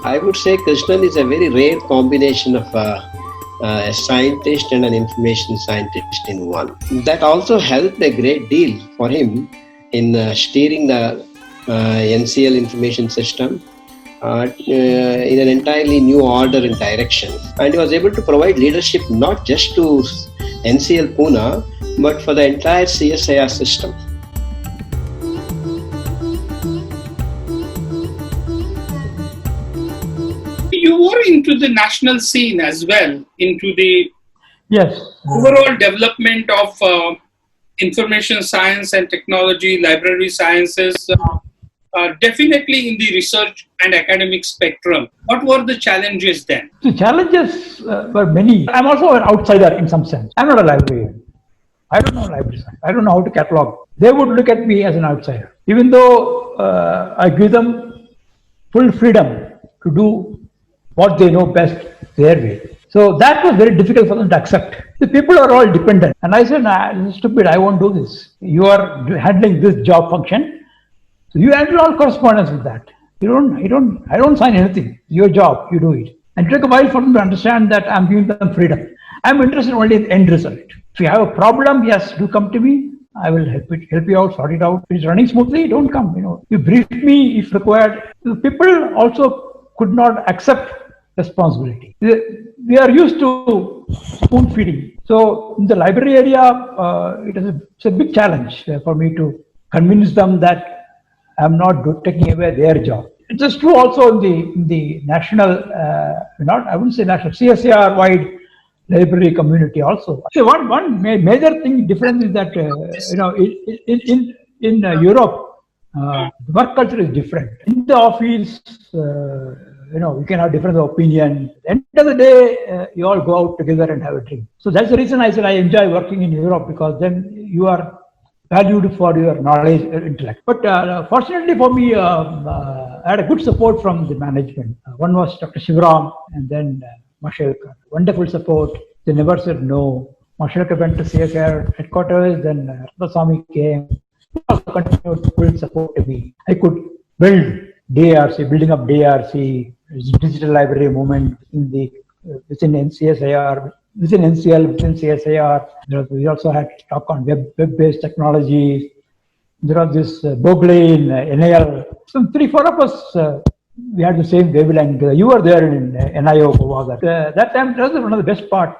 I would say Krishnan is a very rare combination of a scientist and an information scientist in one. That also helped a great deal for him in steering the NCL information system in an entirely new order and direction. And he was able to provide leadership not just to NCL Pune, but for the entire CSIR system. You were into the national scene as well, into the overall development of information science and technology, library sciences, definitely in the research and academic spectrum. What were the challenges then? The challenges were many. I'm also an outsider in some sense. I'm not a librarian. I don't know library science. I don't know how to catalog. They would look at me as an outsider. Even though I give them full freedom to do what they know best their way. So that was very difficult for them to accept. The people are all dependent. And I said, nah, this is stupid, I won't do this. You are handling this job function. So you handle all correspondence with that. I don't sign anything. Your job, you do it. And it took a while for them to understand that I'm giving them freedom. I'm interested only in the end result. If you have a problem, yes, do come to me. I will help you out, sort it out. If it's running smoothly, don't come. You brief me if required. The people also could not accept responsibility. We are used to spoon feeding. So in the library area, it's a big challenge for me to convince them that I'm not taking away their job. It is true also in the national, I wouldn't say national, CSIR wide library community also. So one major thing difference is that in Europe, the work culture is different. In the office, you can have different opinion. At the end of the day, you all go out together and have a drink. So that's the reason I said I enjoy working in Europe, because then you are valued for your knowledge and intellect. But fortunately for me, I had a good support from the management. One was Dr. Shivaram and then Mashelkar. Wonderful support. They never said no. Mashelkar went to CSIR headquarters, then Ratnaswamy came. He also continued to full support me. I could build DRC, building up DRC, digital library movement within NCSIR, within NCL, within CSIR. We also had talk on web-based technologies. There was this Bogle in NIL. Some 3-4 of us, we had the same wavelength. You were there in NIO. That time, that was one of the best parts.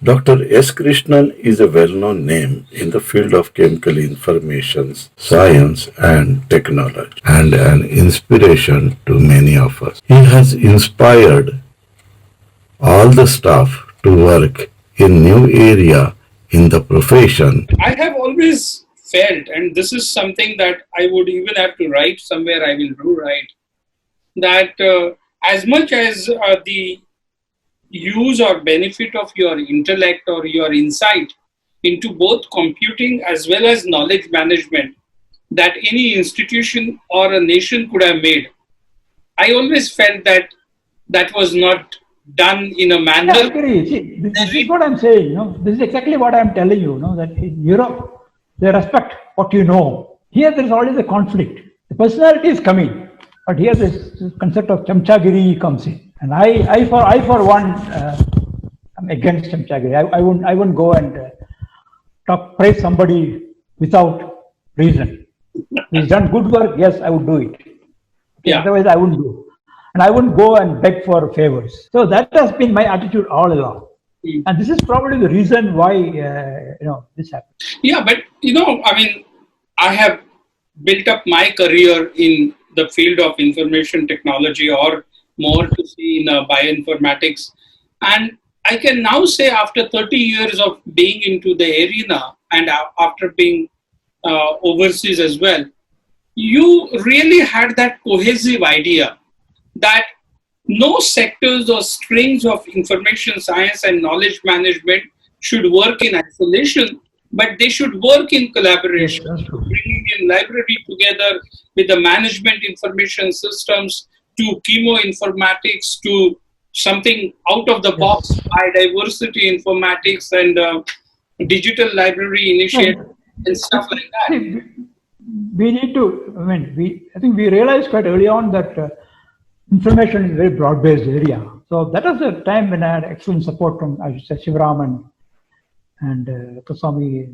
Dr. S. Krishnan is a well-known name in the field of chemical information science and technology, and an inspiration to many of us. He has inspired all the staff to work in new area in the profession. I have always felt, and this is something that I would even have to write somewhere, I will do write, that as much as the use or benefit of your intellect or your insight into both computing as well as knowledge management that any institution or a nation could have made, I always felt that that was not done in a manner. Yeah, I agree. See, this is what I'm saying. This is exactly what I'm telling you. That in Europe, they respect what you know. Here, there is always a conflict. The personality is coming, but here this concept of chamchagiri comes in. And I for one, I'm against chamchagiri. I wouldn't go and praise somebody without reason. He's done good work, yes, I would do it. Yeah. Otherwise, I wouldn't do. And I wouldn't go and beg for favors. So that has been my attitude all along. And this is probably the reason why this happened. Yeah, but I have built up my career in the field of information technology, or more to see in bioinformatics. And I can now say, after 30 years of being into the arena and after being overseas as well, you really had that cohesive idea that no sectors or strings of information science and knowledge management should work in isolation, but they should work in collaboration, bringing in library together with the management information systems, to chemoinformatics, to something out of the box, biodiversity informatics and digital library initiative. and stuff like that. See, we need to, I think we realized quite early on that information is a very broad-based area. So that was the time when I had excellent support from, I should say, Shivaram and Kusami,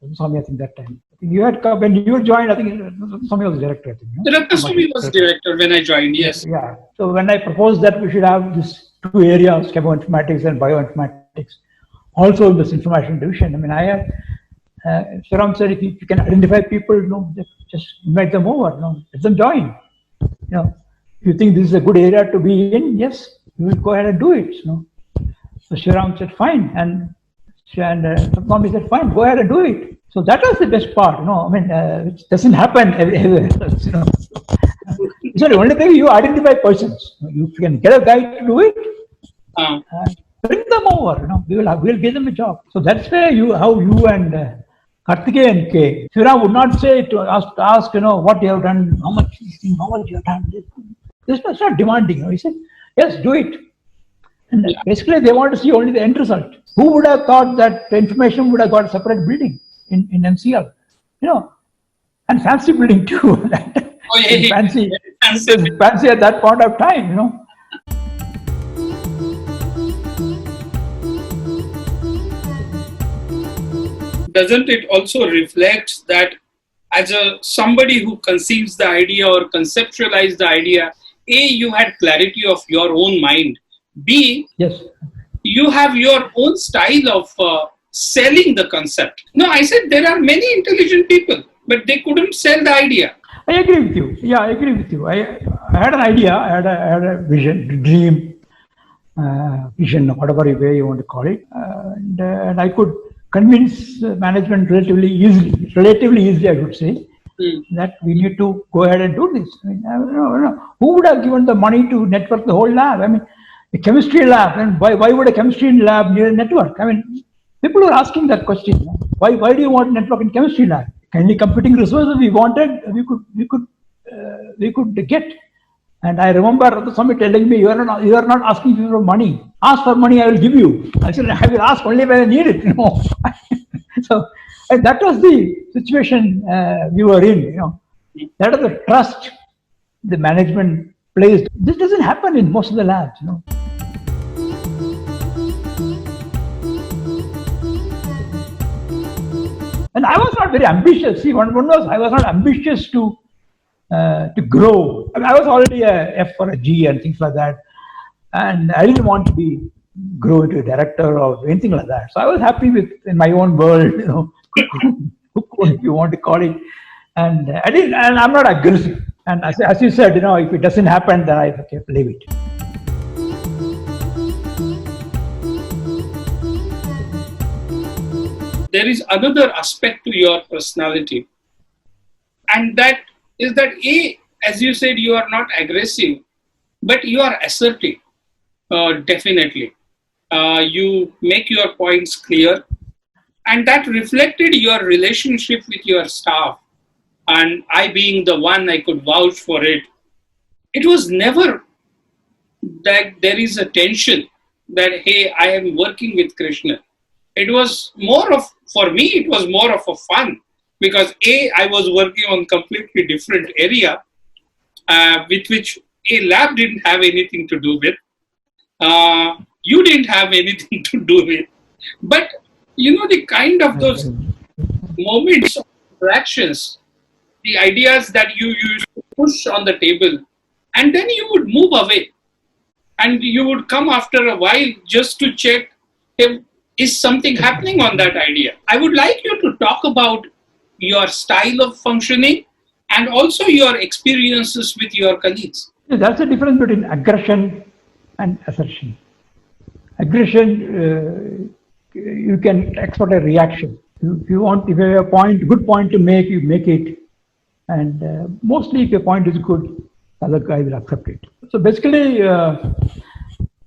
Kusami, I think that time. I think you had, when you joined, I think Kusami was director, I think. Kusami was director when I joined, yes. Yeah. So when I proposed that we should have these two areas, Chemoinformatics and Bioinformatics, also in this information division, I have, Shivaram said, if you can identify people, just invite them over, let them join. If you think this is a good area to be in, yes, you will go ahead and do it. So Shivaram said, fine. And Swami said, fine, go ahead and do it. So that was the best part, which doesn't happen everywhere. So the only thing, you identify persons. You can get a guy to do it, bring them over. We'll give them a job. So that's where how you and Karthikeyan came. Shivaram would not say to ask, what you have done, how much you have done. This was not demanding. He said, yes, do it. And basically, they want to see only the end result. Who would have thought that the information would have got a separate building in MCL? And fancy building too. Oh, yeah, fancy at that point of time, Doesn't it also reflect that as somebody who conceives the idea or conceptualized the idea, A, you had clarity of your own mind. B, yes, you have your own style of selling the concept. No, I said there are many intelligent people, but they couldn't sell the idea. I agree with you. Yeah, I agree with you. I had an idea, I had a vision, dream, vision, whatever way you want to call it. And I could convince management relatively easily, I should say, that we need to go ahead and do this. Who would have given the money to network the whole lab? A chemistry lab, and why would a chemistry lab need a network? People were asking that question. Why do you want network in chemistry lab? Any computing resources we wanted, we could get. And I remember somebody telling me, you are not asking for money. Ask for money, I will give you. I said, I will ask only when I need it. So that was the situation we were in. That is the trust the management placed. This doesn't happen in most of the labs. And I was not very ambitious. See, one was I was not ambitious to grow. I was already a F or a G and things like that, and I didn't want to grow into a director or anything like that. So I was happy in my own world, if you want to call it. And I didn't, and I'm not aggressive. And as you said, if it doesn't happen, then I leave it. There is another aspect to your personality, and that is that A, as you said, you are not aggressive, but you are assertive. Definitely, you make your points clear, and that reflected your relationship with your staff. And I, being the one, I could vouch for it. It was never that there is a tension that, hey, I am working with Krishna. It was more of, for me, it was more of a fun, because A, I was working on completely different area with which a lab didn't have anything to do with. You didn't have anything to do with. But, the kind of those moments of interactions, the ideas that you used to push on the table, and then you would move away. And you would come after a while just to check if is something happening on that idea. I would like you to talk about your style of functioning and also your experiences with your colleagues. That's the difference between aggression and assertion. Aggression, you can expect a reaction. If you have a good point to make, you make it. And mostly if your point is good, the other guy will accept it. So basically,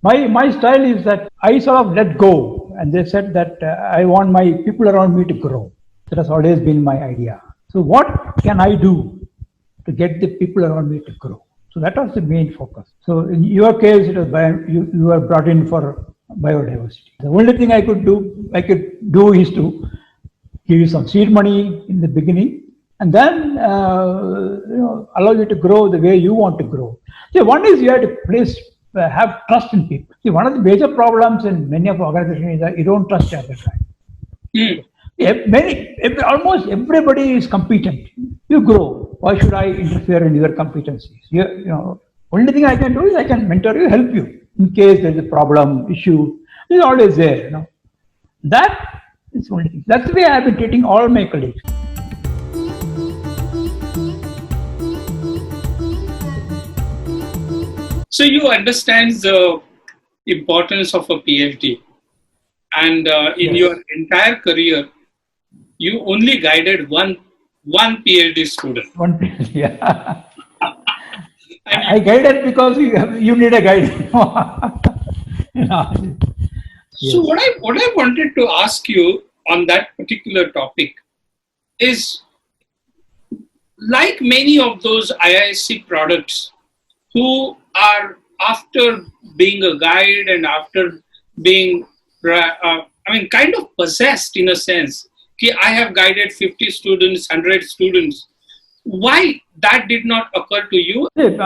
my style is that I sort of let go. And they said that I want my people around me to grow. That has always been my idea. So what can I do to get the people around me to grow? So that was the main focus. So in your case, it was you were brought in for biodiversity. The only thing I could do is to give you some seed money in the beginning, and then allow you to grow the way you want to grow. See, one is you have to have trust in people. See, one of the major problems in many of our organizations is that you don't trust the other guy. Almost everybody is competent. You grow. Why should I interfere in your competencies? Only thing I can do is I can mentor you, help you in case there is a problem, issue. It's always there. That is the only thing. That's the way I have been treating all my colleagues. So you understand the importance of a PhD, and in your entire career, you only guided one PhD student. One PhD, yeah. I guided because you need a guide. So what I wanted to ask you on that particular topic is, like many of those IISc products who are, after being a guide and after being, kind of possessed in a sense, I have guided 50 students, 100 students. Why that did not occur to you? I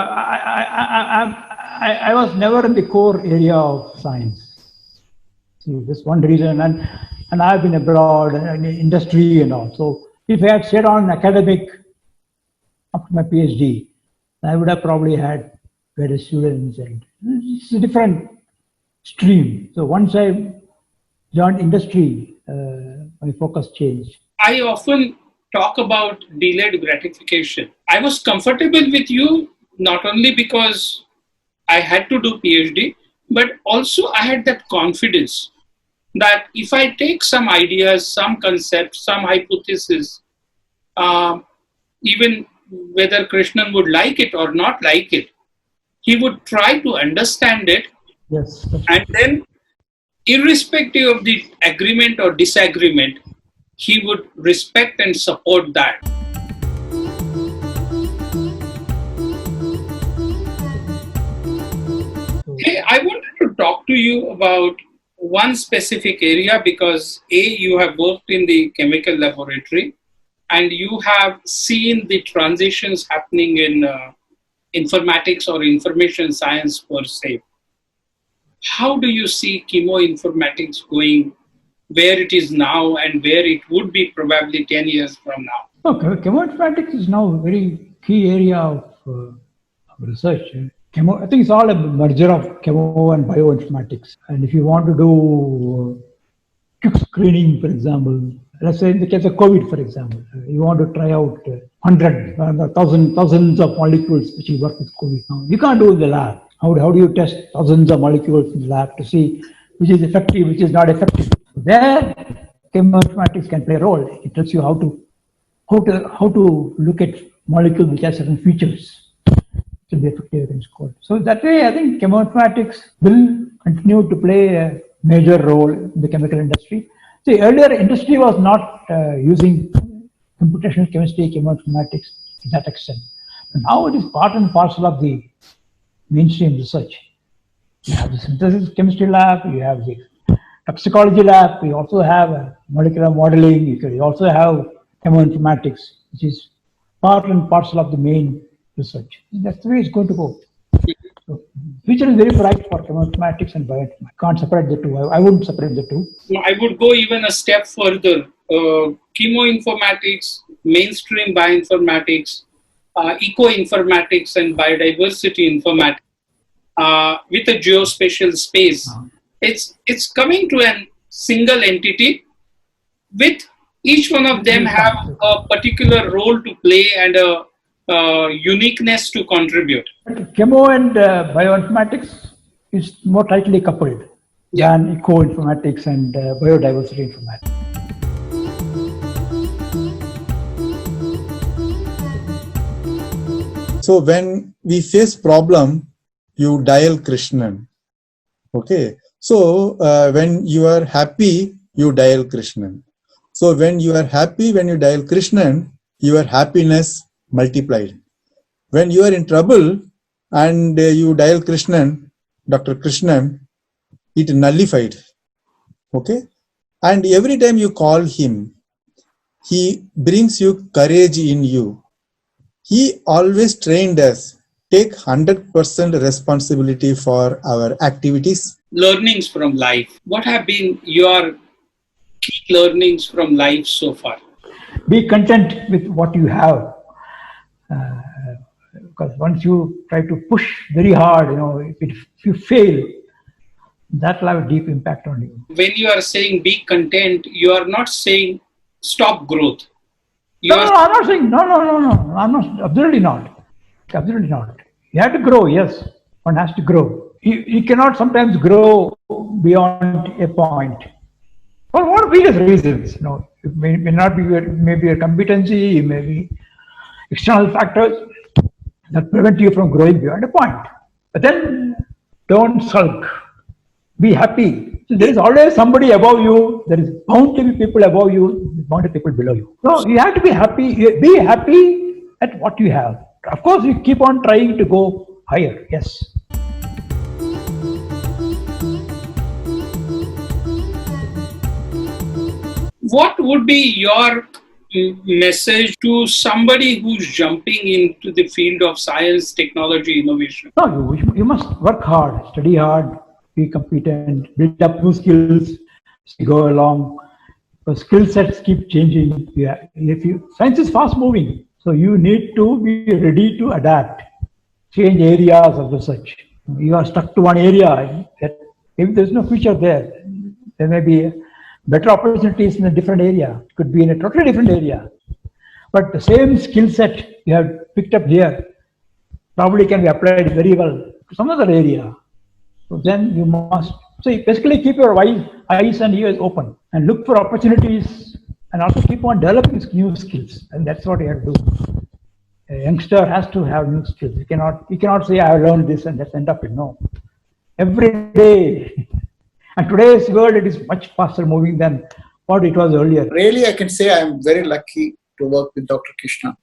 was never in the core area of science. See, this one reason, and I've been abroad and in industry and all. So if I had stayed on academic after my PhD, I would have probably had better students, and it's a different stream. So once I joined industry, my focus changed. I often talk about delayed gratification. I was comfortable with you not only because I had to do PhD, but also I had that confidence that if I take some ideas, some concepts, some hypothesis, even whether Krishnan would like it or not like it, he would try to understand it. Yes. And then, irrespective of the agreement or disagreement, he would respect and support that. Okay, I wanted to talk to you about one specific area because you have worked in the chemical laboratory and you have seen the transitions happening in informatics or information science per se. How do you see chemoinformatics going, where it is now and where it would be probably 10 years from now? Okay, chemoinformatics is now a very key area of research. I think it's all a merger of chemo and bioinformatics. And if you want to do quick screening, for example, let's say in the case of COVID, for example, you want to try out thousands of molecules which will work with COVID now. You can't do it in the lab. How do you test thousands of molecules in the lab to see which is effective, which is not effective? There, chemoinformatics can play a role. It tells you how to look at molecules which have certain features to be effective against COVID. So that way, I think chemoinformatics will continue to play a major role in the chemical industry. See, earlier industry was not using computational chemistry, chemoinformatics to that extent. But now it is part and parcel of the mainstream research. You have the synthesis chemistry lab, you have the toxicology lab, you also have molecular modeling, you also have chemoinformatics, which is part and parcel of the main research. That's the way it's going to go. So, future is very bright for chemoinformatics and bioinformatics. Can't separate the two. I wouldn't separate the two. I would go even a step further. Chemoinformatics, mainstream bioinformatics, eco-informatics and biodiversity informatics with a geospatial space. It's coming to a single entity with each one of them have a particular role to play and a uniqueness to contribute. Chemo and bioinformatics is more tightly coupled than eco-informatics and biodiversity informatics. So when we face problem, you dial Krishnan. Okay. So when you are happy, you dial Krishnan. So when you are happy, when you dial Krishnan, your happiness multiplied. When you are in trouble and you dial Krishnan, Dr. Krishnan, it nullified. Okay. And every time you call him, He brings you courage in you. He always trained us, take 100% responsibility for our activities. Learnings from life. What have been your key learnings from life so far? Be content with what you have. Because once you try to push very hard, if you fail, that will have a deep impact on you. When you are saying be content, you are not saying stop growth. No, I'm not saying, no, I'm not, absolutely not. Absolutely not. You have to grow, yes, one has to grow. You cannot sometimes grow beyond a point. For what various reasons, it may not be maybe a competency, it may be external factors that prevent you from growing beyond a point. But then don't sulk. Be happy. So there is always somebody above you. There is bound to be people above you, bound to be people below you. So you have to be happy. Be happy at what you have. Of course, you keep on trying to go higher. Yes. What would be your message to somebody who's jumping into the field of science, technology, innovation? No, you must work hard, study hard, be competent, build up new skills as you go along. The skill sets keep changing. Science is fast moving, so you need to be ready to adapt, change areas of research. You are stuck to one area, if there's no future there, there may be better opportunities in a different area. It could be in a totally different area. But the same skill set you have picked up here probably can be applied very well to some other area. So then you must, basically keep your eyes and ears open and look for opportunities and also keep on developing new skills. And that's what you have to do. A youngster has to have new skills. You cannot say, I learned this and that's end up it. No. Every day. And today's world, it is much faster moving than what it was earlier. Really, I can say I am very lucky to work with Dr. Krishnan.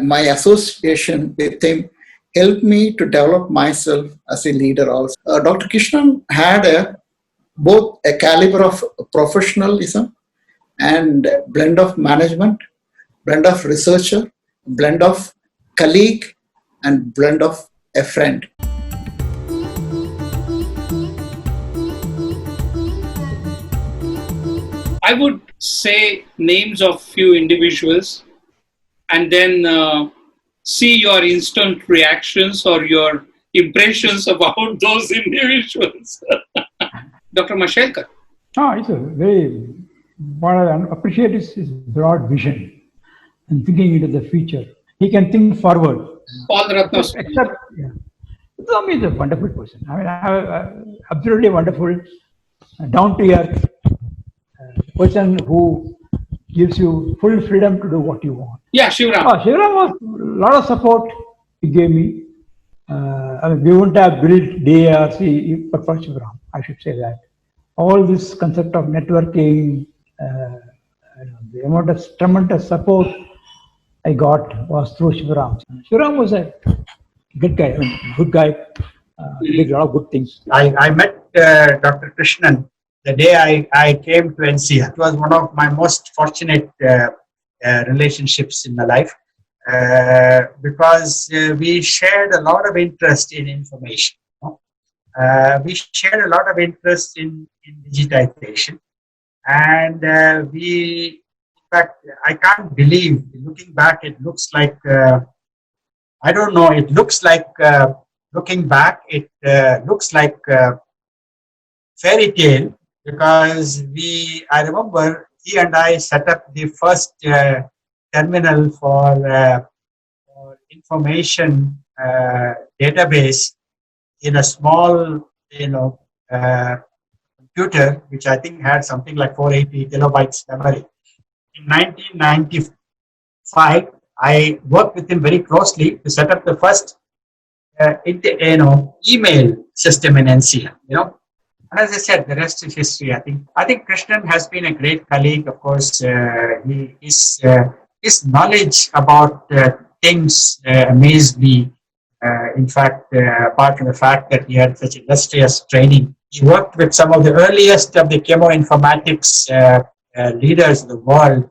My association with him helped me to develop myself as a leader also. Dr. Krishnan had both a caliber of professionalism and blend of management, blend of researcher, blend of colleague, and blend of a friend. I would say names of few individuals and then see your instant reactions or your impressions about those individuals. Dr. Mashelkar. It's a what I appreciate is his broad vision and thinking into the future. He can think forward. Paul Ratnas. Except, Swami is a wonderful person. Absolutely wonderful, down to earth. Person who gives you full freedom to do what you want. Yeah, Shivram. Shivram was a lot of support he gave me. We wouldn't have built DARC but for Shivram, I should say that. All this concept of networking, the amount of tremendous support I got was through Shivram. Shivram was a good guy, good guy, did a lot of good things. I met Dr. Krishnan the day I came to NCR. It was one of my most fortunate relationships in my life because we shared a lot of interest in information. We shared a lot of interest in digitization, and in fact, I can't believe, looking back, it looks like, I don't know, it looks like, looking back, it looks like fairy tale, because I remember he and I set up the first terminal for information database in a small, computer, which I think had something like 480 kilobytes memory. In 1995, I worked with him very closely to set up the first, email system in NCR. And as I said, the rest is history. I think Krishnan has been a great colleague. Of course, his knowledge about things amazed me. In fact, apart from the fact that he had such illustrious training, he worked with some of the earliest of the Chemoinformatics leaders in the world.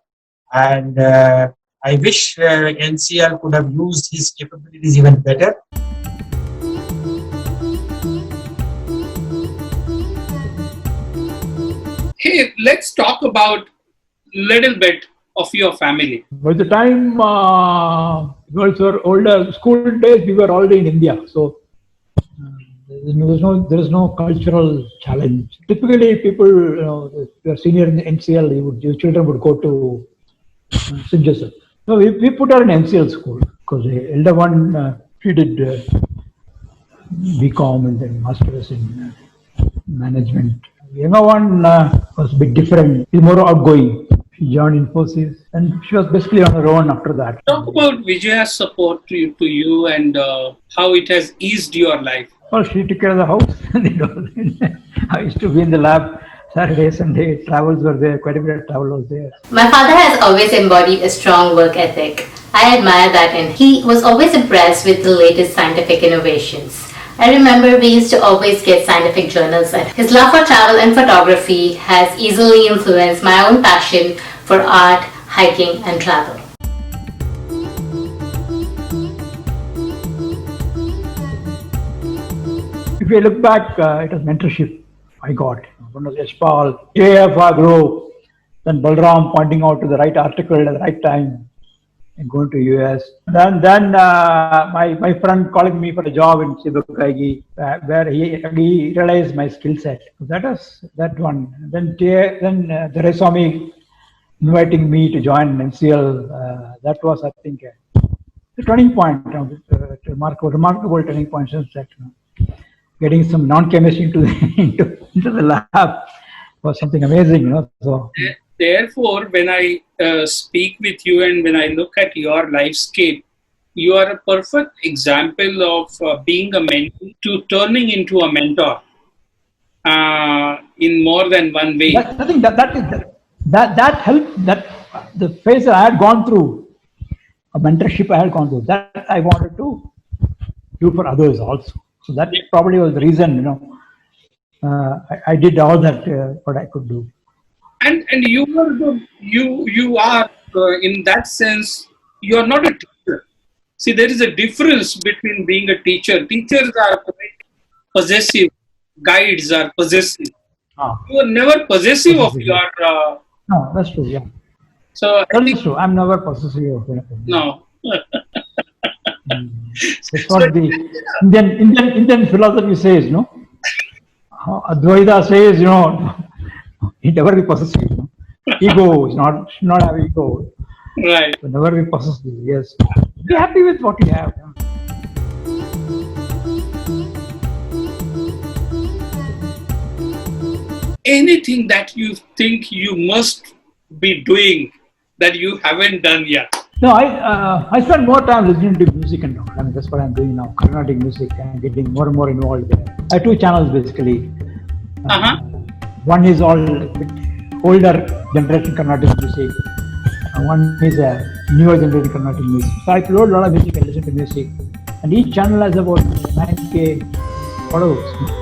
And I wish NCL could have used his capabilities even better. Hey, let's talk about little bit of your family. By the time girls were older, school days, we were already in India. So there is no cultural challenge. Typically, people, if you're senior in NCL, your children would go to St. Joseph. So we put her in NCL school because the elder one, she did BCom and then masters in management. The younger one was a bit different. She's more outgoing. She joined Infosys and she was basically on her own after that. Talk about Vijaya's support to you and how it has eased your life. Well, she took care of the house. I used to be in the lab Saturday, Sunday. Travels were there. Quite a bit of travel was there. My father has always embodied a strong work ethic. I admire that, and he was always impressed with the latest scientific innovations. I remember we used to always get scientific journals, and his love for travel and photography has easily influenced my own passion for art, hiking, and travel. If you look back, it was mentorship I got. One was Yashpal, JF Agro, then Balram pointing out to the right article at the right time and going to US. Then my friend calling me for a job in Sibukagi, where he realized my skill set. That was that one. Then Thereswamy inviting me to join NCL. That was, I think, the turning point, remarkable turning point since that. Getting some non-chemistry into the lab was something amazing, So therefore, when I speak with you and when I look at your lifescape, you are a perfect example of being a mentee to turning into a mentor in more than one way. I think that helped. That the phase that I had gone through, a mentorship I had gone through, that I wanted to do for others also. So that probably was the reason, I did all that what I could do. And you are in that sense, you are not a teacher. See, there is a difference between being a teacher. Teachers are quite possessive. Guides are possessive. You are never possessive of your. No, that's true. Yeah. So that's true. I'm never possessive of anything. No. That's what the Indian philosophy says, Advaita says, he never be possessive. Ego is not have ego. Right. So never be possessive. Yes. Be happy with what you have. Anything that you think you must be doing that you haven't done yet? No, I spend more time listening to music and all. I mean, that's what I'm doing now. Carnatic music. I'm getting more and more involved there. I have two channels basically. One is all older generation Carnatic music. One is a newer generation Carnatic music. So I upload a lot of music and listen to music. And each channel has about 9K followers.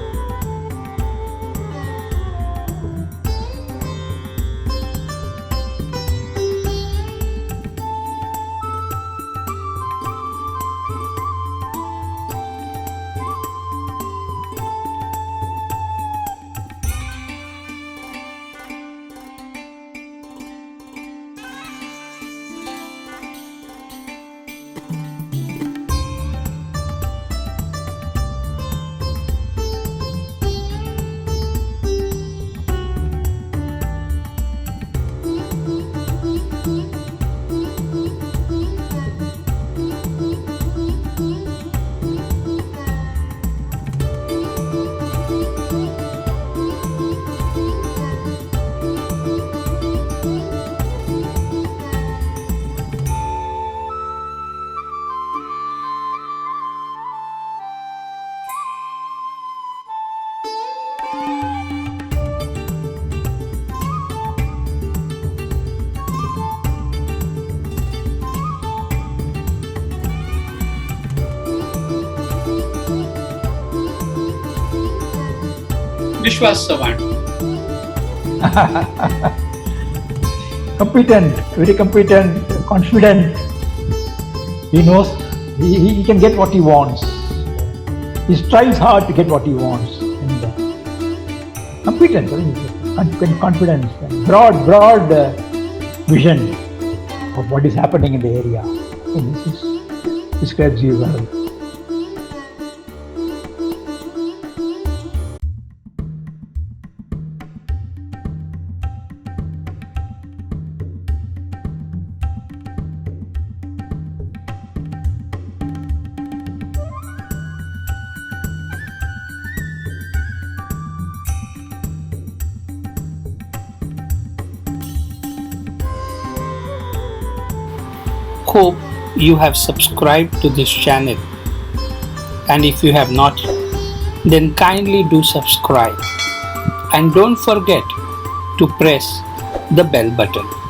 Vishwas Chavan. competent, very competent, confident. He knows he can get what he wants. He strives hard to get what he wants. And competent, confidence, broad vision of what is happening in the area. And this describes you well. Hope you have subscribed to this channel, and if you have not, then kindly do subscribe and don't forget to press the bell button.